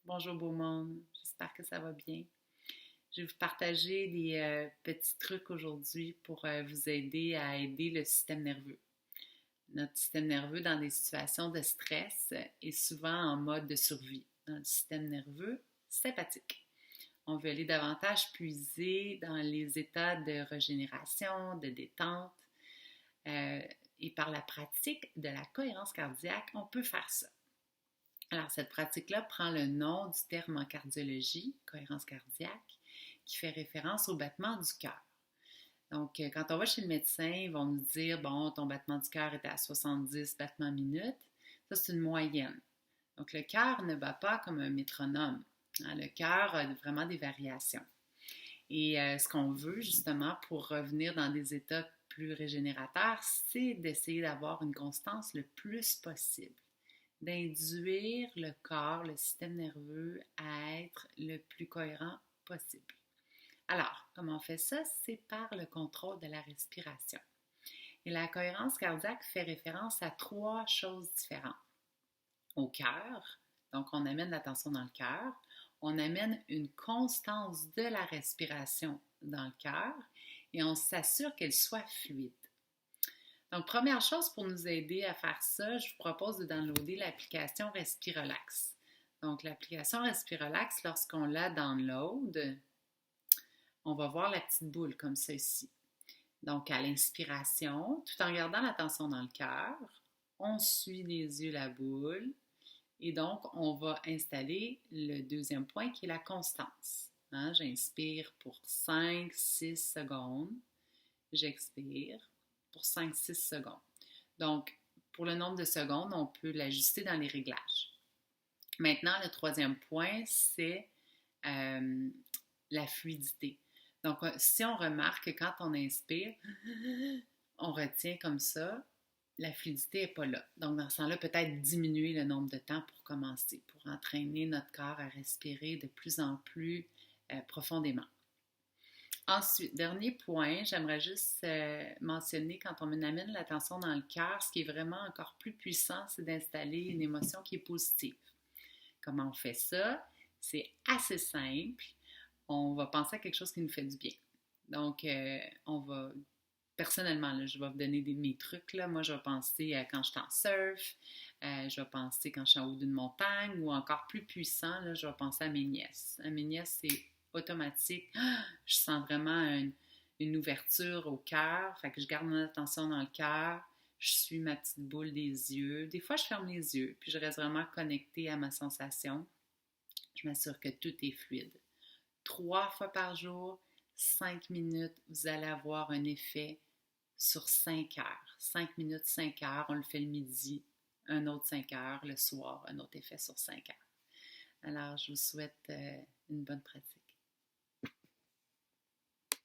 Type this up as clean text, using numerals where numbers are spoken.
Bonjour beau monde, j'espère que ça va bien. Je vais vous partager des petits trucs aujourd'hui pour vous aider à aider le système nerveux. Notre système nerveux dans des situations de stress est souvent en mode de survie, dans le système nerveux sympathique. On veut aller davantage puiser dans les états de régénération, de détente, euh, et par la pratique de la cohérence cardiaque, on peut faire ça. Alors, cette pratique-là prend le nom du terme en cardiologie, cohérence cardiaque, qui fait référence au battement du cœur. Donc, quand on va chez le médecin, ils vont nous dire, bon, ton battement du cœur est à 70 battements minutes. Ça, c'est une moyenne. Donc, le cœur ne bat pas comme un métronome. Le cœur a vraiment des variations. Et ce qu'on veut, justement, pour revenir dans des états plus régénérateurs, c'est d'essayer d'avoir une constance le plus possible, d'induire le corps, le système nerveux à être le plus cohérent possible. Alors, comment on fait ça? C'est par le contrôle de la respiration. Et la cohérence cardiaque fait référence à trois choses différentes. Au cœur, donc on amène l'attention dans le cœur, on amène une constance de la respiration dans le cœur et on s'assure qu'elle soit fluide. Donc, première chose pour nous aider à faire ça, je vous propose de downloader l'application Respirelax. Donc, l'application Respirelax, lorsqu'on la download, on va voir la petite boule comme ceci. Donc, à l'inspiration, tout en gardant l'attention dans le cœur, on suit les yeux la boule et donc on va installer le deuxième point qui est la constance. J'inspire pour 5-6 secondes, j'expire pour 5-6 secondes. Donc, pour le nombre de secondes, on peut l'ajuster dans les réglages. Maintenant, le troisième point, c'est la fluidité. Donc, si on remarque que quand on inspire, on retient comme ça, la fluidité n'est pas là. Donc, dans ce temps-là, peut-être diminuer le nombre de temps pour commencer, pour entraîner notre corps à respirer de plus en plus profondément. Ensuite, dernier point, j'aimerais juste mentionner quand on amène l'attention dans le cœur, ce qui est vraiment encore plus puissant, c'est d'installer une émotion qui est positive. Comment on fait ça? C'est assez simple. On va penser à quelque chose qui nous fait du bien. Donc, on va, personnellement, là, je vais vous donner mes trucs. Là. Moi, je vais penser à quand je suis en surf, je vais penser quand je suis en haut d'une montagne, ou encore plus puissant, là, je vais penser à mes nièces. À mes nièces, c'est automatique. Je sens vraiment une ouverture au cœur. Fait que je garde mon attention dans le cœur. Je suis ma petite boule des yeux. Des fois, je ferme les yeux, puis je reste vraiment connectée à ma sensation. Je m'assure que tout est fluide. 3 fois par jour, 5 minutes, vous allez avoir un effet sur 5 heures. 5 minutes, 5 heures, on le fait le midi, un autre 5 heures, le soir, un autre effet sur 5 heures. Alors, je vous souhaite une bonne pratique.